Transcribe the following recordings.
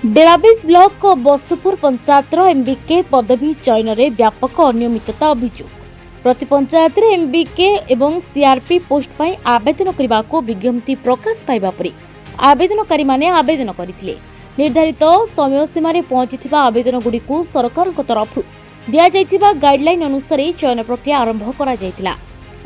डेराबिस block बस्तुपुर पंचायतर MBK पदवी चयन में व्यापक अनियमितता अभियोग प्रति पंचायत एमबीके एवं सीआरपी पोस्ट पर आवेदन करने को विज्ञप्ति प्रकाश पाइबा परे आवेदनकारी माने आवेदन करथिले। निर्धारित समय सीमा पहुंची आवेदन गुड़ी सरकार तरफ दिया गाइडलाइन अनुसार चयन प्रक्रिया आरंभ करा जायतिला।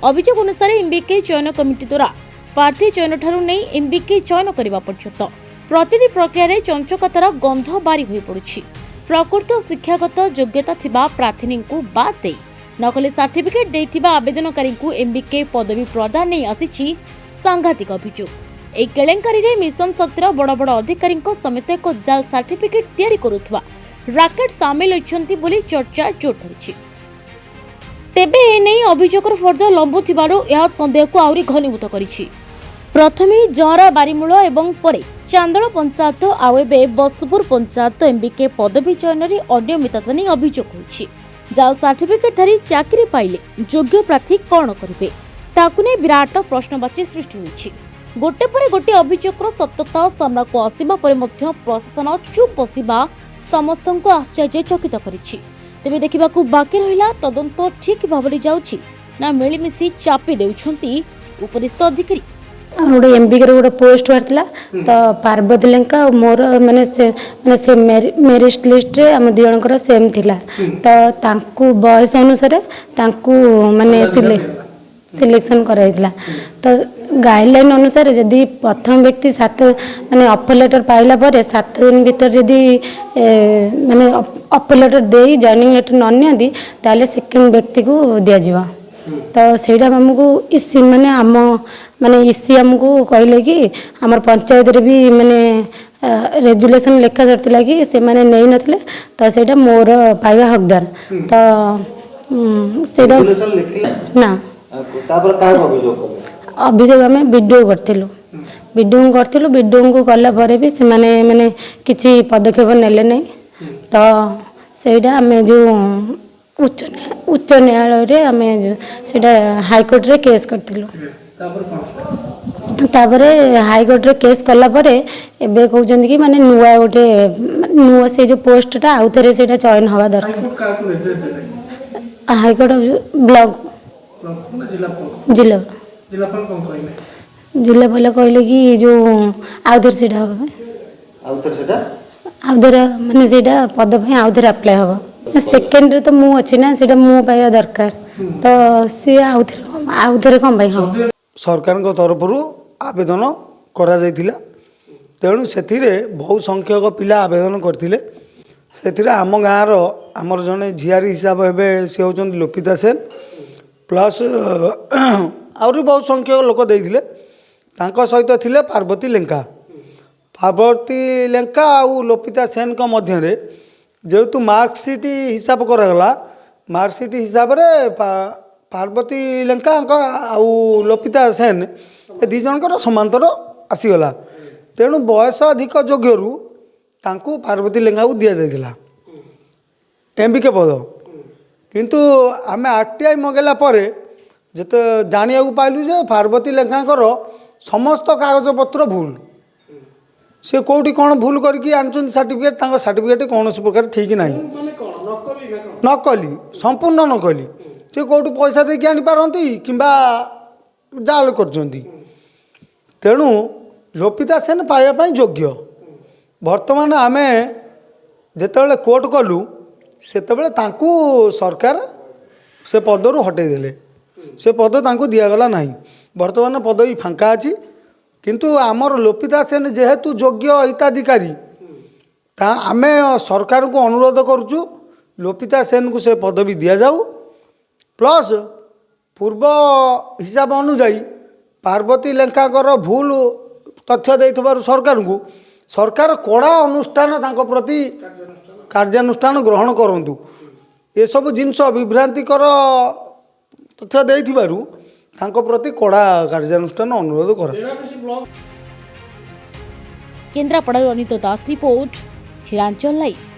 अभियोग अनुसार एमबीके चयन कमिटी द्वारा प्रार्थी चयन ठारू नहीं एमबीके चयन करने पर्यंत प्रतिटी प्रक्रिया चंचकतार गंध बारी हो पड़ुछि। प्रकृत शिक्षागत योग्यता थिबा प्रार्थी को बाद दे नकली सर्टिफिकेट देथिबा आवेदनकारी को एमबीके पदवी प्रदान नहीं आसीछि सांघातिक अभियोग। एई केलेंकारी रे मिशन शक्तिर बड़ बड़ अधिकारी समेत एक जाल सर्टिफिकेट तैयारी करुथबा राकेट सामिल होइछन्ति बोली चर्चा जोर धरिछि। तेबे ए नै अभियोगर फर्द लंबुथिबारु यह संदेह को आउरी घनीभूत करिछि। प्रथमे जरा बारीमूल एवं परे चांदोल पंचायत आउ ए बस्तुपुर पंचायत एमबीके पदवी चयन में अनियमितता नहीं अभियोग होइछि। जाल सर्टिफिकेट धारी चाकरी पाइले योग्य प्रार्थी कौन करेंगे ताकू नहीं विराट प्रश्नवाची सृष्टि होइछि। गोटे पर गोटे अभियोगर सत्यता सामना को आसिबा परे मध्य प्रशासन चुप बसिबा समस्त को आश्चर्यचकित करिछि। तेबे देखिबाकू बाकी रहिला तदंत ठीक भाबरे जाउछि ना मिलिमिशि चापी देउछंती उपरिस्थ अधिकारी। गोटे एमबीके गोटे पोस्ट बाहर तो पार्वती लेंका मोर माने मेरिट लिस्ट रे आम दी जनकर सेम थिला तो तांकू बयस अनुसार तांकू माने सिलेक्शन कराइला। तो गाइडलाइन अनुसार जदि प्रथम व्यक्ति 7 माने ऑफर लेटर पाइला पर 7 दिन भीतर जदि माने ऑफर लेटर दे जॉइनिंग लेटर न नियंती ताले सेकंड व्यक्ति को दिया जिवा। तो सेटा हमको इसी माने आम माने इसी हमको कहले कि आम पंचायत रे भी माने रेजुलेशन लेखा चलता कि से माने नहीं नथिले तो सेटा मोर पाइबा हकदार तो सेटा ना अभियोग आम वीडियो को कला पर भी से माने किसी पदक्षेप नेले नहीं तो सेटा आम जो उच्च न्यायालय रे आम सेटा हाईकोर्ट रे केस करथिलु। तापर हाईकोर्ट रे केस कला परे एबे कहउछन कि माने नुआ गोटे नुआ से जो पोस्टटा आउ थरे सेटा चयन हवा दरकार। हाईकोर्ट ब्लॉक जिला कहले कि जो आउ थरे सेटा हवा आउ थरे माने सेटा पद पे आउ थरे अप्लाई हवा। सेकेंड रे तो मु अछि ना सेटा मु पाया दरकार तो से आउ थरे कम भाई हम सरकार को तरफ आवेदन करा जायतिला। तेणु से बहुत संख्यक पिला आवेदन करथिले। से आम गाँव आमर जने झियारी हिसाब हे सी होचन लोपिता सेन प्लस आहरी बहुत संख्यक लोक देइथिले। तांको सहित थिले पार्वती लेंका आउ लोपिता सेन को मध्य रे जेहेतु मार्कसीट हिसाब करागला मार्कसीट हिसाब रे पार्वती लेंका आउ लोपिता सेन ए दी जनकर समांतर आसीगला। तेणु बयस अधिक योग्यरू तांकू पार्वती लेंका को दिया जायतिला एमबीके पद। किंतु आमे आरटीआई मगेला परे जते जानिया पाइलु जे पार्वती लेंकाकर समस्त कागज पत्र भूल से कोठी कौन भूल करके आनुचंदी सर्टिफिकेट तांको सर्टिफिकेट कौन प्रकार ठीक नहीं नकली संपूर्ण नकली से कोठी पैसा देके आनी पारंती किंबा जाल करचंदी। तेणु लोपिता सेन पाया पई योग्य वर्तमान आमे जेतेबेले कोर्ट कलु सेतेबेले तांकू सरकार से पदरू हटै देले से पद तांकू दिया गला नहीं। वर्तमान पदवी फांका अछि किंतु आमर लोपिता सेन जेहेतु योग्य हिताधिकारी ता आमे सरकार को अनुरोध करुचु लोपिता सेन को से पदवी दिया जाऊ। प्लस पूर्व हिसाब अनुजाई पार्वती लेंकाकर भूल तथ्य देइथबारु सरकार कड़ा अनुष्ठान तांको प्रति कार्यानुष्ठान ग्रहण करंतु। ये सब जिनस विभ्रांतिकर तथ्य देइथबारु तांको प्रति कड़ा कार्यानुष्ठान अनुरोध कर। केन्द्रापड़ा अनित दास रिपोर्ट हिरांचल लाइव।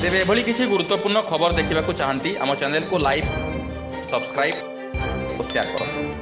तेरे एभली किसी गुरुत्वपूर्ण खबर देखा चाहती आम चैनल को लाइक सब्सक्राइब और शेयर करें।